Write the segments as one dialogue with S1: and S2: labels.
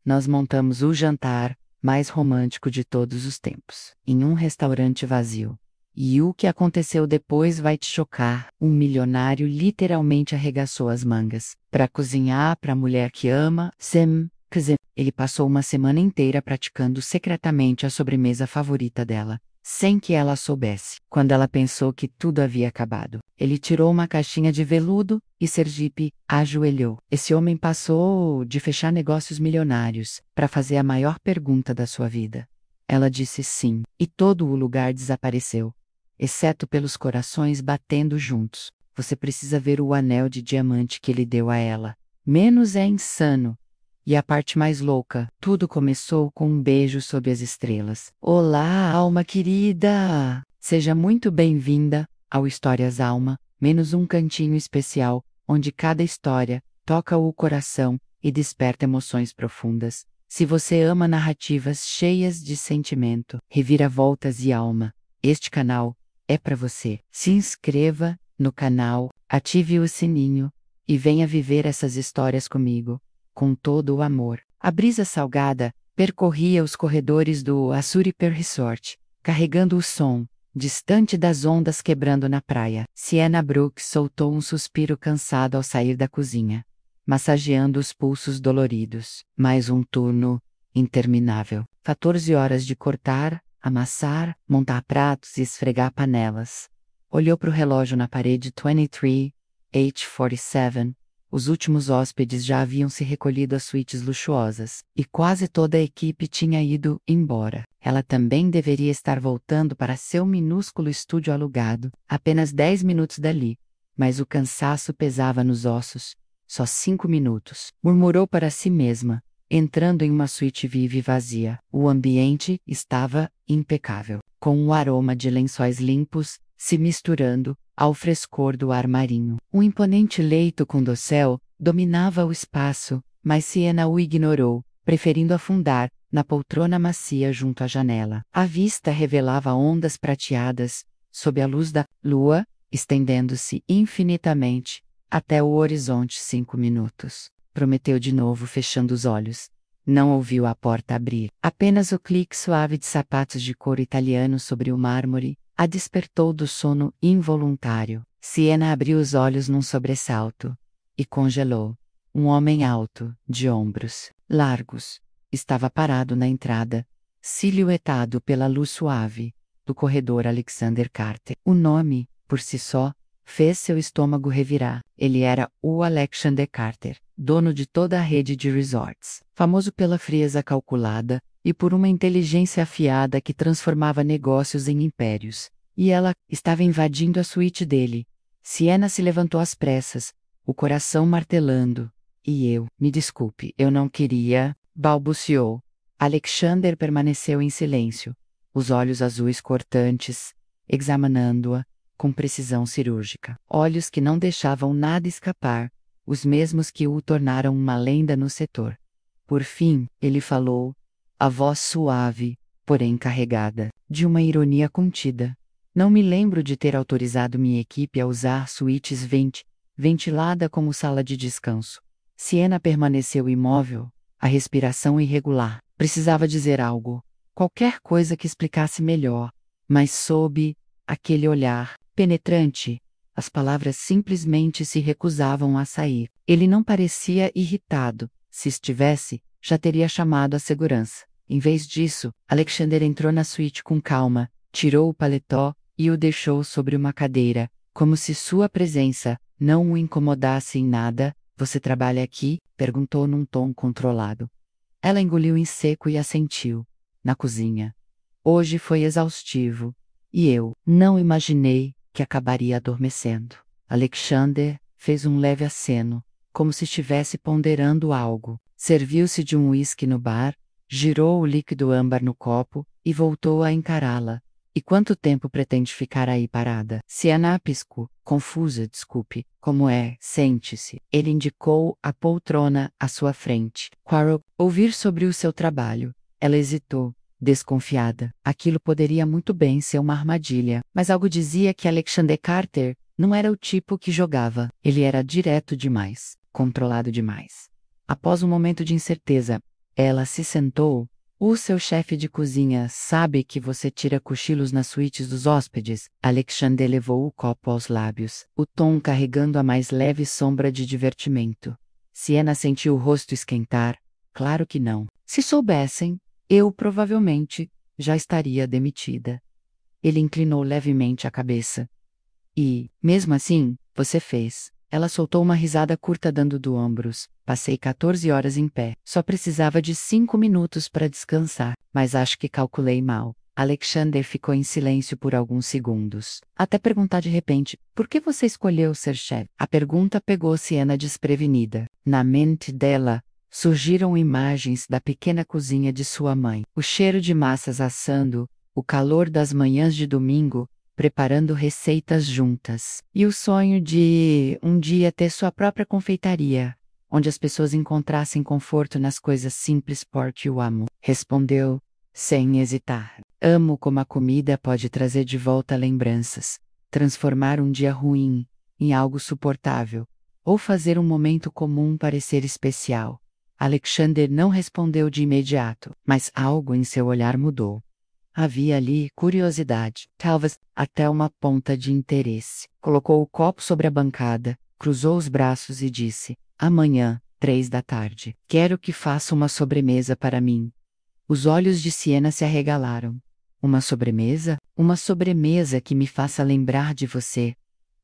S1: Nós montamos o jantar mais romântico de todos os tempos, em um restaurante vazio. E o que aconteceu depois vai te chocar. Um milionário literalmente arregaçou as mangas para cozinhar para a mulher que ama. Ele passou uma semana inteira praticando secretamente a sobremesa favorita dela, sem que ela soubesse. Quando ela pensou que tudo havia acabado, ele tirou uma caixinha de veludo e Sergipe ajoelhou. Esse homem passou de fechar negócios milionários para fazer a maior pergunta da sua vida. Ela disse sim, e todo o lugar desapareceu, exceto pelos corações batendo juntos. Você precisa ver o anel de diamante que ele deu a ela. Menos é insano. E a parte mais louca, tudo começou com um beijo sob as estrelas. Olá, alma querida! Seja muito bem-vinda ao Histórias Alma, menos um cantinho especial, onde cada história toca o coração e desperta emoções profundas. Se você ama narrativas cheias de sentimento, reviravoltas e alma, este canal é para você. Se inscreva no canal, ative o sininho e venha viver essas histórias comigo. Com todo o amor. A brisa salgada percorria os corredores do Açuriper Resort, carregando o som, distante das ondas quebrando na praia. Sienna Brooks soltou um suspiro cansado ao sair da cozinha, massageando os pulsos doloridos. Mais um turno interminável. 14 horas de cortar, amassar, montar pratos e esfregar panelas. Olhou para o relógio na parede 23:47. Os últimos hóspedes já haviam se recolhido às suítes luxuosas, e quase toda a equipe tinha ido embora. Ela também deveria estar voltando para seu minúsculo estúdio alugado, apenas 10 minutos dali. Mas o cansaço pesava nos ossos. Só 5 minutos. Murmurou para si mesma, entrando em uma suíte viva e vazia. O ambiente estava impecável, com um aroma de lençóis limpos se misturando ao frescor do ar marinho. Um imponente leito com dossel dominava o espaço, mas Sienna o ignorou, preferindo afundar na poltrona macia junto à janela. A vista revelava ondas prateadas, sob a luz da lua, estendendo-se infinitamente até o horizonte. 5 minutos. Prometeu de novo, fechando os olhos. Não ouviu a porta abrir. Apenas o clique suave de sapatos de couro italiano sobre o mármore a despertou do sono involuntário. Sienna abriu os olhos num sobressalto e congelou. Um homem alto, de ombros largos, estava parado na entrada, silhuetado pela luz suave do corredor Alexander Carter. O nome, por si só, fez seu estômago revirar. Ele era o Alexander Carter, dono de toda a rede de resorts, famoso pela frieza calculada e por uma inteligência afiada que transformava negócios em impérios. E ela estava invadindo a suíte dele. Sienna se levantou às pressas, o coração martelando. Me desculpe, eu não queria, balbuciou. Alexander permaneceu em silêncio, os olhos azuis cortantes, examinando-a com precisão cirúrgica. Olhos que não deixavam nada escapar, os mesmos que o tornaram uma lenda no setor. Por fim, ele falou, a voz suave, porém carregada de uma ironia contida. Não me lembro de ter autorizado minha equipe a usar suítes ventilada como sala de descanso. Sienna permaneceu imóvel, a respiração irregular. Precisava dizer algo, qualquer coisa que explicasse melhor, mas sob aquele olhar penetrante, as palavras simplesmente se recusavam a sair. Ele não parecia irritado. Se estivesse, já teria chamado a segurança. Em vez disso, Alexander entrou na suíte com calma, tirou o paletó e o deixou sobre uma cadeira, como se sua presença não o incomodasse em nada. Você trabalha aqui? Perguntou num tom controlado. Ela engoliu em seco e assentiu. Na cozinha. Hoje foi exaustivo, e eu não imaginei que acabaria adormecendo. Alexander fez um leve aceno, como se estivesse ponderando algo. Serviu-se de um uísque no bar, girou o líquido âmbar no copo e voltou a encará-la. E quanto tempo pretende ficar aí parada? Sienna piscou, confusa. Desculpe, como é? Sente-se. Ele indicou a poltrona à sua frente. Quarrel, ouvir sobre o seu trabalho. Ela hesitou, desconfiada. Aquilo poderia muito bem ser uma armadilha, mas algo dizia que Alexander Carter não era o tipo que jogava. Ele era direto demais, controlado demais. Após um momento de incerteza, Ela se sentou. O seu chefe de cozinha sabe que você tira cochilos nas suítes dos hóspedes? Alexandre levou o copo aos lábios, o tom carregando a mais leve sombra de divertimento. Siena sentiu o rosto esquentar. Claro que não. Se soubessem, eu provavelmente já estaria demitida. Ele inclinou levemente a cabeça. E, mesmo assim, você fez. Ela soltou uma risada curta dando do ombros. Passei 14 horas em pé. Só precisava de 5 minutos para descansar, mas acho que calculei mal. Alexander ficou em silêncio por alguns segundos. Até perguntar de repente, por que você escolheu ser chefe? A pergunta pegou Siena desprevenida. Na mente dela, surgiram imagens da pequena cozinha de sua mãe. O cheiro de massas assando, o calor das manhãs de domingo, preparando receitas juntas. E o sonho de um dia ter sua própria confeitaria, onde as pessoas encontrassem conforto nas coisas simples. Porque o amo, respondeu, sem hesitar. Amo como a comida pode trazer de volta lembranças, transformar um dia ruim em algo suportável, ou fazer um momento comum parecer especial. Alexander não respondeu de imediato, mas algo em seu olhar mudou. Havia ali curiosidade, talvez até uma ponta de interesse. Colocou o copo sobre a bancada, cruzou os braços e disse: amanhã, 3 da tarde, quero que faça uma sobremesa para mim. Os olhos de Siena se arregalaram. Uma sobremesa? Uma sobremesa que me faça lembrar de você.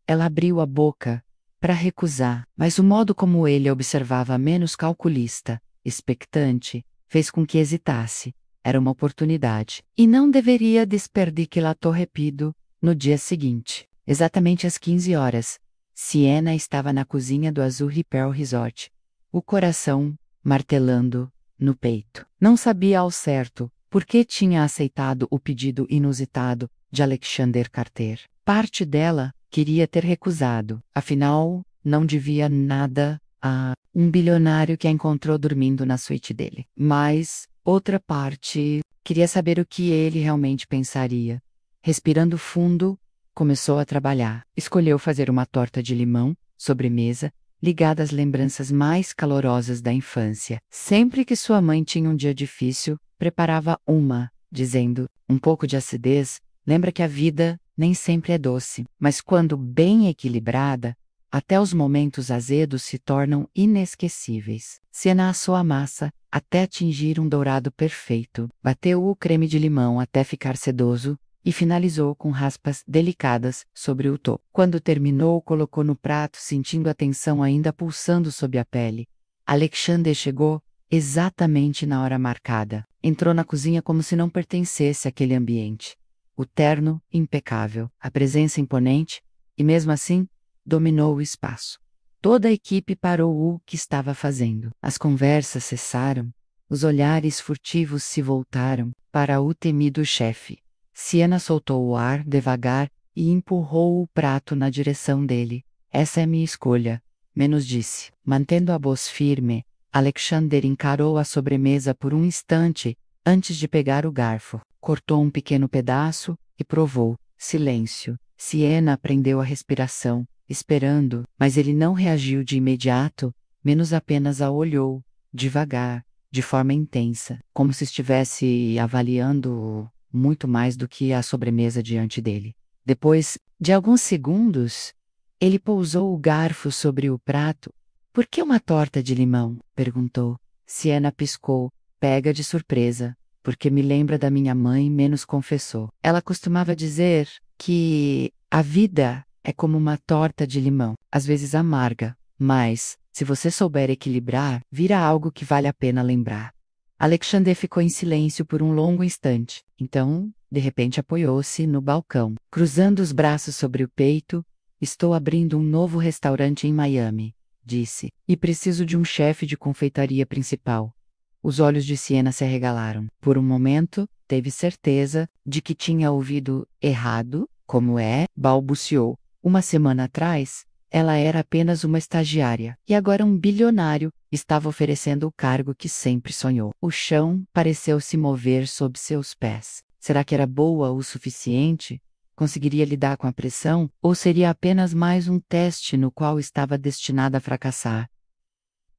S1: Ela abriu a boca para recusar, mas o modo como ele a observava menos calculista, expectante, fez com que hesitasse. Era uma oportunidade. E não deveria desperdiçá-la. Repito, no dia seguinte, exatamente às 15 horas, Siena estava na cozinha do Azul Pearl Resort, o coração martelando no peito. Não sabia ao certo por que tinha aceitado o pedido inusitado de Alexander Carter. Parte dela queria ter recusado, afinal, não devia nada a um bilionário que a encontrou dormindo na suíte dele. Mas outra parte queria saber o que ele realmente pensaria. Respirando fundo, começou a trabalhar. Escolheu fazer uma torta de limão, sobremesa, ligada às lembranças mais calorosas da infância. Sempre que sua mãe tinha um dia difícil, preparava uma, dizendo: um pouco de acidez, lembra que a vida nem sempre é doce, mas quando bem equilibrada, até os momentos azedos se tornam inesquecíveis. Siena assou a massa até atingir um dourado perfeito, bateu o creme de limão até ficar sedoso e finalizou com raspas delicadas sobre o topo. Quando terminou, colocou no prato, sentindo a tensão ainda pulsando sob a pele. Alexander chegou exatamente na hora marcada. Entrou na cozinha como se não pertencesse àquele ambiente. O terno impecável, a presença imponente, e mesmo assim, dominou o espaço. Toda a equipe parou o que estava fazendo. As conversas cessaram, os olhares furtivos se voltaram para o temido chefe. Siena soltou o ar devagar e empurrou o prato na direção dele. Essa é minha escolha, menos disse. Mantendo a voz firme, Alexander encarou a sobremesa por um instante antes de pegar o garfo. Cortou um pequeno pedaço e provou. Silêncio. Siena prendeu a respiração, esperando, mas ele não reagiu de imediato, menos apenas a olhou, devagar, de forma intensa, como se estivesse avaliando muito mais do que a sobremesa diante dele. Depois de alguns segundos, ele pousou o garfo sobre o prato. Por que uma torta de limão? Perguntou. Siena piscou, pega de surpresa. Porque me lembra da minha mãe, menos confessou. Ela costumava dizer que a vida é como uma torta de limão, às vezes amarga, mas, se você souber equilibrar, vira algo que vale a pena lembrar. Alexander ficou em silêncio por um longo instante. Então, de repente apoiou-se no balcão, cruzando os braços sobre o peito. Estou abrindo um novo restaurante em Miami, disse, e preciso de um chefe de confeitaria principal. Os olhos de Siena se arregalaram. Por um momento, teve certeza de que tinha ouvido errado. Como é? Balbuciou. Uma semana atrás, ela era apenas uma estagiária, e agora um bilionário estava oferecendo o cargo que sempre sonhou. O chão pareceu se mover sob seus pés. Será que era boa o suficiente? Conseguiria lidar com a pressão? Ou seria apenas mais um teste no qual estava destinada a fracassar?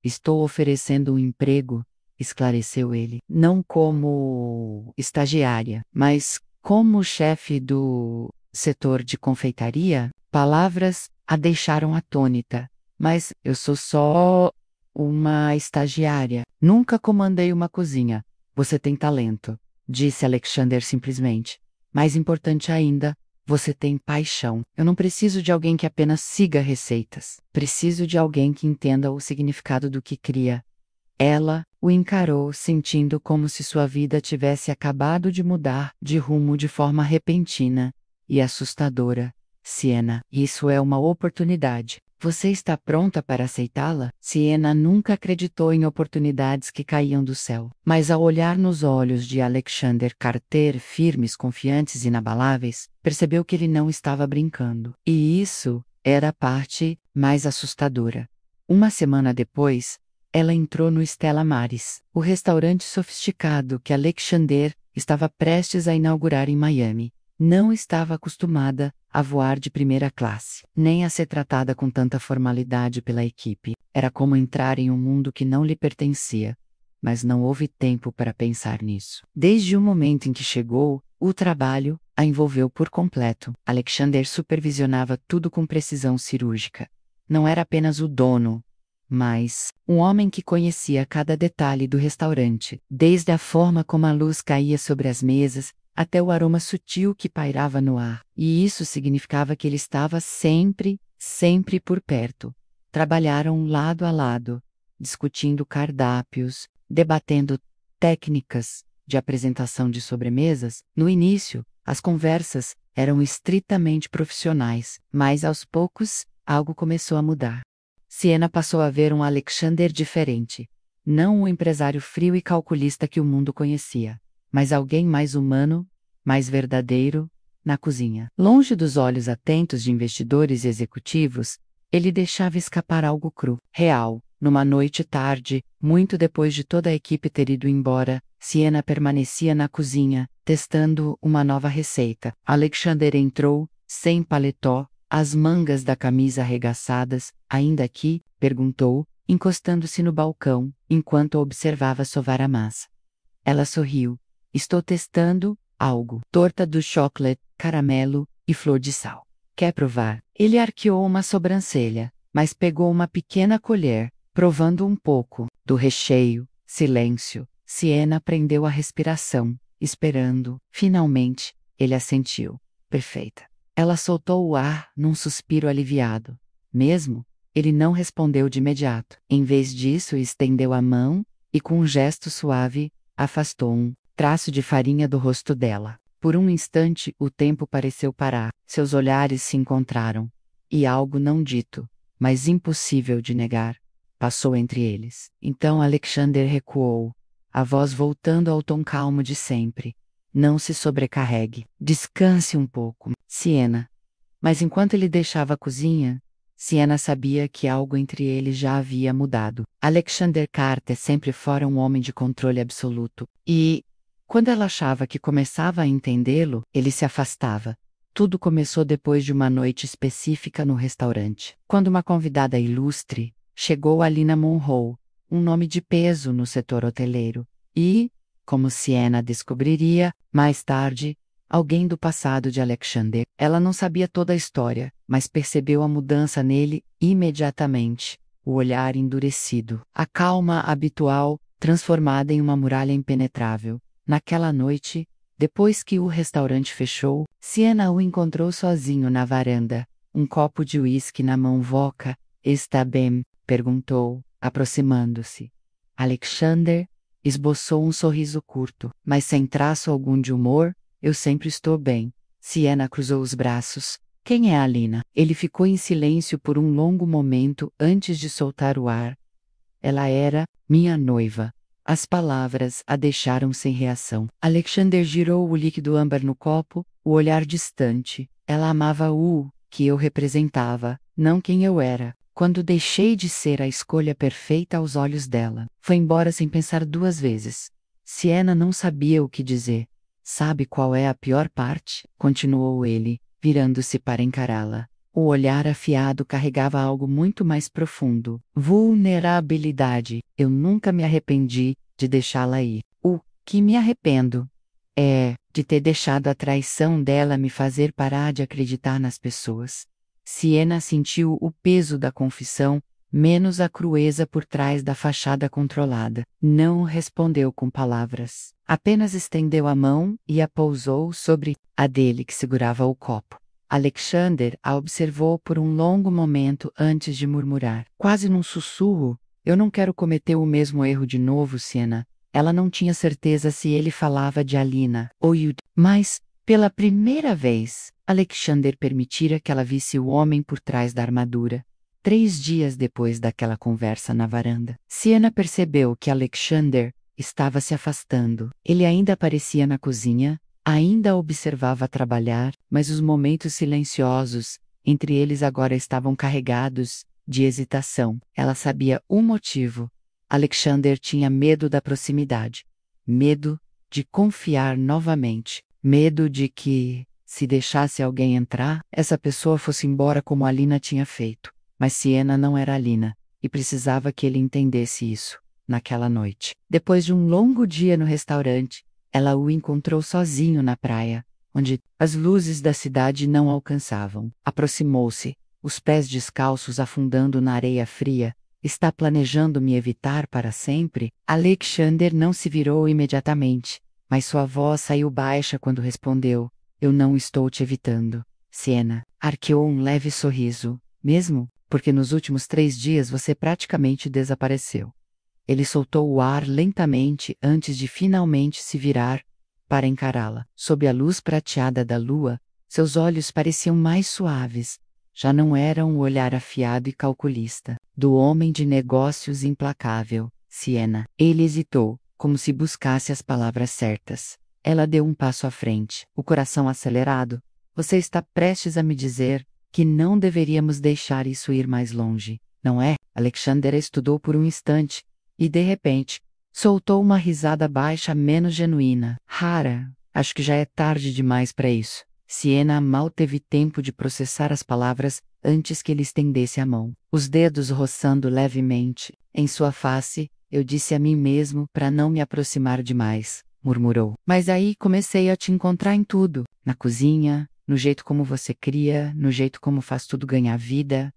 S1: Estou oferecendo um emprego, esclareceu ele. Não como estagiária, mas como chefe do setor de confeitaria. Palavras a deixaram atônita. Mas eu sou só uma estagiária. Nunca comandei uma cozinha. Você tem talento, disse Alexander simplesmente. Mais importante ainda, você tem paixão. Eu não preciso de alguém que apenas siga receitas. Preciso de alguém que entenda o significado do que cria. Ela o encarou, sentindo como se sua vida tivesse acabado de mudar de rumo de forma repentina e assustadora. Siena, isso é uma oportunidade. Você está pronta para aceitá-la? Siena nunca acreditou em oportunidades que caíam do céu. Mas ao olhar nos olhos de Alexander Carter, firmes, confiantes e inabaláveis, percebeu que ele não estava brincando. E isso era a parte mais assustadora. Uma semana depois, ela entrou no Stella Maris, o restaurante sofisticado que Alexander estava prestes a inaugurar em Miami. Não estava acostumada a voar de primeira classe, nem a ser tratada com tanta formalidade pela equipe. Era como entrar em um mundo que não lhe pertencia. Mas não houve tempo para pensar nisso. Desde o momento em que chegou, o trabalho a envolveu por completo. Alexander supervisionava tudo com precisão cirúrgica. Não era apenas o dono, mas um homem que conhecia cada detalhe do restaurante, desde a forma como a luz caía sobre as mesas, até o aroma sutil que pairava no ar. E isso significava que ele estava sempre por perto. Trabalharam lado a lado, discutindo cardápios, debatendo técnicas de apresentação de sobremesas. No início, as conversas eram estritamente profissionais, mas aos poucos, algo começou a mudar. Siena passou a ver um Alexander diferente. Não o empresário frio e calculista que o mundo conhecia, mas alguém mais humano, mais verdadeiro, na cozinha. Longe dos olhos atentos de investidores e executivos, ele deixava escapar algo cru, real. Numa noite tarde, muito depois de toda a equipe ter ido embora, Siena permanecia na cozinha, testando uma nova receita. Alexander entrou, sem paletó, as mangas da camisa arregaçadas. Ainda aqui? Perguntou, encostando-se no balcão, enquanto observava sovar a massa. Ela sorriu. Estou testando algo. Torta do chocolate, caramelo e flor de sal. Quer provar? Ele arqueou uma sobrancelha, mas pegou uma pequena colher, provando um pouco do recheio. Silêncio. Siena prendeu a respiração, esperando. Finalmente, ele assentiu. Perfeita. Ela soltou o ar num suspiro aliviado. Mesmo, ele não respondeu de imediato. Em vez disso, estendeu a mão e, com um gesto suave, afastou um traço de farinha do rosto dela. Por um instante, o tempo pareceu parar. Seus olhares se encontraram. E algo não dito, mas impossível de negar, passou entre eles. Então Alexander recuou, a voz voltando ao tom calmo de sempre. Não se sobrecarregue. Descanse um pouco, Siena. Mas enquanto ele deixava a cozinha, Siena sabia que algo entre eles já havia mudado. Alexander Carter sempre fora um homem de controle absoluto. E, quando ela achava que começava a entendê-lo, ele se afastava. Tudo começou depois de uma noite específica no restaurante, quando uma convidada ilustre chegou a Lina Monroe, um nome de peso no setor hoteleiro. E, como Siena descobriria, mais tarde, alguém do passado de Alexander. Ela não sabia toda a história, mas percebeu a mudança nele imediatamente. O olhar endurecido, a calma habitual, transformada em uma muralha impenetrável. Naquela noite, depois que o restaurante fechou, Siena o encontrou sozinho na varanda, um copo de uísque na mão. Voca, está bem? Perguntou, aproximando-se. Alexander esboçou um sorriso curto, mas sem traço algum de humor. Eu sempre estou bem. Siena cruzou os braços. Quem é a Lina? Ele ficou em silêncio por um longo momento antes de soltar o ar. Ela era minha noiva. As palavras a deixaram sem reação. Alexander girou o líquido âmbar no copo, o olhar distante. Ela amava o que eu representava, não quem eu era. Quando deixei de ser a escolha perfeita aos olhos dela, foi embora sem pensar duas vezes. Siena não sabia o que dizer. Sabe qual é a pior parte? Continuou ele, virando-se para encará-la. O olhar afiado carregava algo muito mais profundo. Vulnerabilidade. Eu nunca me arrependi de deixá-la ir. O que me arrependo é de ter deixado a traição dela me fazer parar de acreditar nas pessoas. Siena sentiu o peso da confissão, menos a crueza por trás da fachada controlada. Não respondeu com palavras. Apenas estendeu a mão e a pousou sobre a dele que segurava o copo. Alexander a observou por um longo momento antes de murmurar, quase num sussurro: eu não quero cometer o mesmo erro de novo, Siena. Ela não tinha certeza se ele falava de Alina ou Yud, mas, pela primeira vez, Alexander permitira que ela visse o homem por trás da armadura. 3 dias depois daquela conversa na varanda, Siena percebeu que Alexander estava se afastando. Ele ainda aparecia na cozinha, ainda a observava trabalhar, mas os momentos silenciosos entre eles agora estavam carregados de hesitação. Ela sabia o motivo. Alexander tinha medo da proximidade, medo de confiar novamente, medo de que, se deixasse alguém entrar, essa pessoa fosse embora como Alina tinha feito. Mas Siena não era Alina, e precisava que ele entendesse isso, naquela noite. Depois de um longo dia no restaurante, ela o encontrou sozinho na praia, onde as luzes da cidade não alcançavam. Aproximou-se, os pés descalços afundando na areia fria. Está planejando me evitar para sempre? Alexander não se virou imediatamente, mas sua voz saiu baixa quando respondeu: eu não estou te evitando. Siena arqueou um leve sorriso. Mesmo? Porque nos últimos 3 dias você praticamente desapareceu. Ele soltou o ar lentamente antes de finalmente se virar para encará-la. Sob a luz prateada da lua, seus olhos pareciam mais suaves. Já não era um olhar afiado e calculista, do homem de negócios implacável, Siena. Ele hesitou, como se buscasse as palavras certas. Ela deu um passo à frente, o coração acelerado. Você está prestes a me dizer que não deveríamos deixar isso ir mais longe, não é? Alexander estudou por um instante, e de repente, soltou uma risada baixa menos genuína. Rara, acho que já é tarde demais para isso. Siena mal teve tempo de processar as palavras antes que ele estendesse a mão. Os dedos roçando levemente em sua face, eu disse a mim mesmo para não me aproximar demais, murmurou. Mas aí comecei a te encontrar em tudo, na cozinha, no jeito como você cria, no jeito como faz tudo ganhar vida.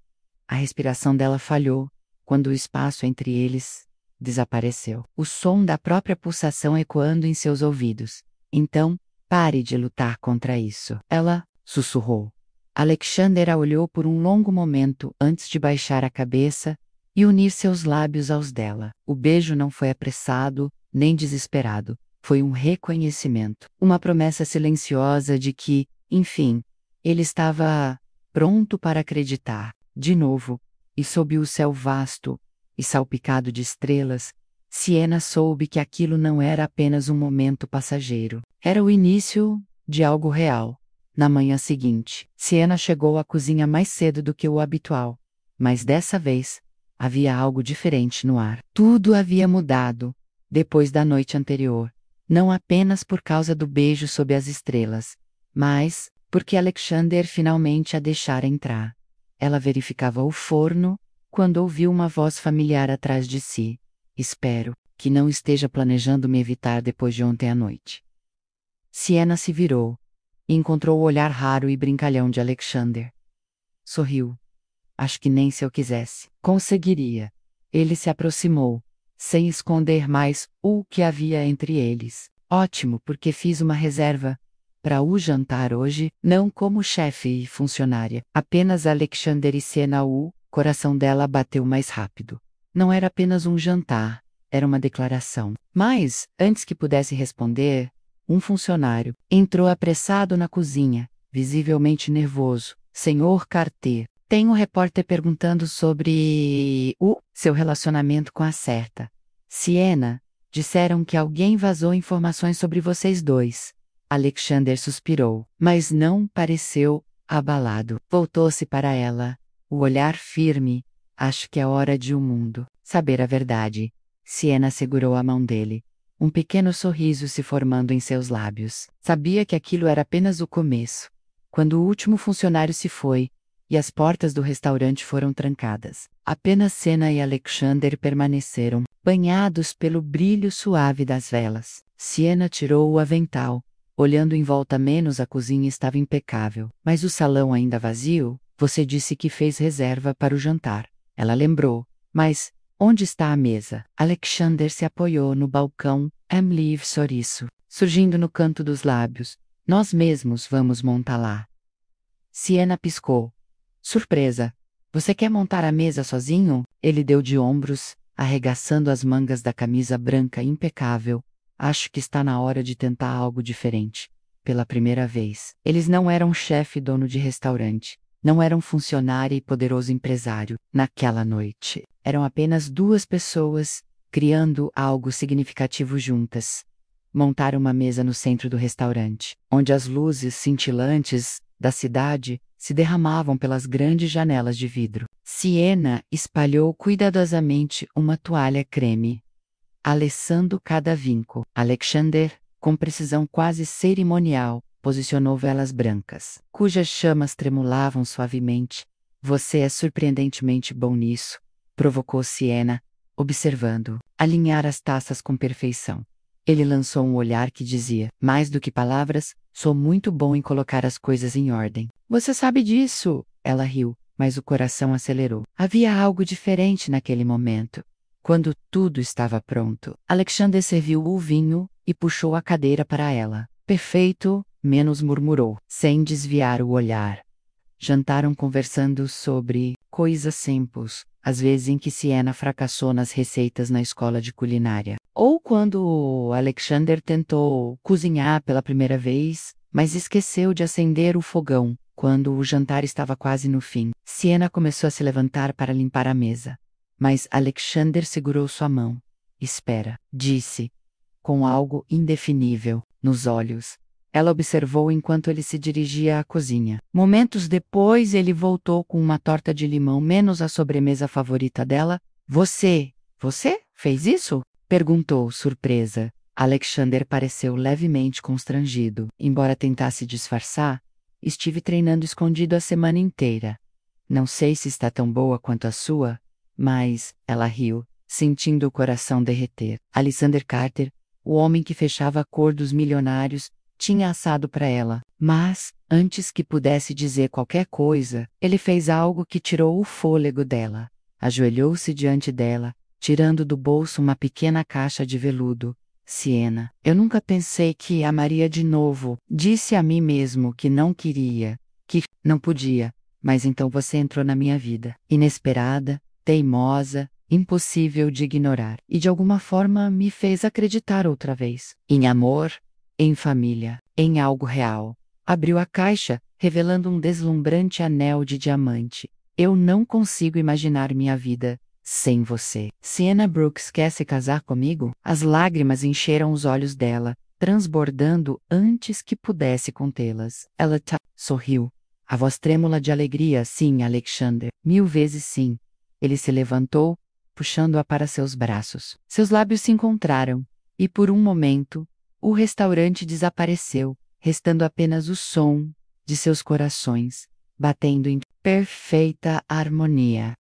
S1: A respiração dela falhou, quando o espaço entre eles desapareceu. O som da própria pulsação ecoando em seus ouvidos. Então, pare de lutar contra isso. Ela sussurrou. Alexander a olhou por um longo momento antes de baixar a cabeça e unir seus lábios aos dela. O beijo não foi apressado, nem desesperado. Foi um reconhecimento. Uma promessa silenciosa de que, enfim, ele estava pronto para acreditar. De novo, e sob o céu vasto e salpicado de estrelas, Siena soube que aquilo não era apenas um momento passageiro. Era o início de algo real. Na manhã seguinte, Siena chegou à cozinha mais cedo do que o habitual. Mas dessa vez, havia algo diferente no ar. Tudo havia mudado, depois da noite anterior. Não apenas por causa do beijo sob as estrelas, mas porque Alexander finalmente a deixara entrar. Ela verificava o forno quando ouviu uma voz familiar atrás de si. Espero que não esteja planejando me evitar depois de ontem à noite. Siena se virou e encontrou o olhar raro e brincalhão de Alexander. Sorriu. Acho que nem se eu quisesse, conseguiria. Ele se aproximou, sem esconder mais o que havia entre eles. Ótimo, porque fiz uma reserva para o jantar hoje, não como chefe e funcionária. Apenas Alexander e Siena. O coração dela bateu mais rápido. Não era apenas um jantar, era uma declaração. Mas, antes que pudesse responder, um funcionário entrou apressado na cozinha, visivelmente nervoso. Senhor Carter, tem um repórter perguntando sobre o seu relacionamento com a certa Siena. Disseram que alguém vazou informações sobre vocês dois. Alexander suspirou, mas não pareceu abalado. Voltou-se para ela, o olhar firme. Acho que é hora de o mundo saber a verdade. Siena segurou a mão dele, um pequeno sorriso se formando em seus lábios. Sabia que aquilo era apenas o começo. Quando o último funcionário se foi, e as portas do restaurante foram trancadas, apenas Siena e Alexander permaneceram. banhados pelo brilho suave das velas. Siena tirou o avental. Olhando em volta menos, a cozinha estava impecável. Mas o salão ainda vazio? Você disse que fez reserva para o jantar. Ela lembrou. Mas onde está a mesa? Alexander se apoiou no balcão, livre sorriso, surgindo no canto dos lábios. Nós mesmos vamos montar lá. Siena piscou. Surpresa. Você quer montar a mesa sozinho? Ele deu de ombros, arregaçando as mangas da camisa branca impecável. Acho que está na hora de tentar algo diferente. Pela primeira vez. Eles não eram chefe e dono de restaurante. Não eram funcionário e poderoso empresário. Naquela noite, eram apenas duas pessoas, criando algo significativo juntas. Montaram uma mesa no centro do restaurante, onde as luzes cintilantes da cidade se derramavam pelas grandes janelas de vidro. Siena espalhou cuidadosamente uma toalha creme, alçando cada vinco. Alexander, com precisão quase cerimonial, posicionou velas brancas, cujas chamas tremulavam suavemente. Você é surpreendentemente bom nisso, provocou Siena, observando alinhar as taças com perfeição. Ele lançou um olhar que dizia: mais do que palavras, sou muito bom em colocar as coisas em ordem. Você sabe disso? Ela riu, mas o coração acelerou. Havia algo diferente naquele momento. Quando tudo estava pronto, Alexander serviu o vinho e puxou a cadeira para ela. Perfeito, menos murmurou, sem desviar o olhar. Jantaram conversando sobre coisas simples, às vezes em que Siena fracassou nas receitas na escola de culinária. Ou quando Alexander tentou cozinhar pela primeira vez, mas esqueceu de acender o fogão. Quando o jantar estava quase no fim, Siena começou a se levantar para limpar a mesa. Mas Alexander segurou sua mão. Espera, disse, com algo indefinível nos olhos. Ela observou enquanto ele se dirigia à cozinha. Momentos depois, ele voltou com uma torta de limão, menos a sobremesa favorita dela. Você fez isso? Perguntou, surpresa. Alexander pareceu levemente constrangido. Embora tentasse disfarçar, estive treinando escondido a semana inteira. Não sei se está tão boa quanto a sua, mas, ela riu, sentindo o coração derreter. Alexander Carter, o homem que fechava acordos milionários, tinha assado para ela. Mas, antes que pudesse dizer qualquer coisa, ele fez algo que tirou o fôlego dela. Ajoelhou-se diante dela, tirando do bolso uma pequena caixa de veludo. Siena, eu nunca pensei que amaria de novo. Disse a mim mesmo que não queria, que não podia, mas então você entrou na minha vida. Inesperada, teimosa, impossível de ignorar. E de alguma forma me fez acreditar outra vez. Em amor, em família, em algo real. Abriu a caixa, revelando um deslumbrante anel de diamante. Eu não consigo imaginar minha vida sem você. Siena Brooks quer se casar comigo? As lágrimas encheram os olhos dela, transbordando antes que pudesse contê-las. Ela sorriu. A voz trêmula de alegria. Sim, Alexander. 1000 vezes sim. Ele se levantou, puxando-a para seus braços. Seus lábios se encontraram, e por um momento, o restaurante desapareceu, restando apenas o som de seus corações, batendo em perfeita harmonia.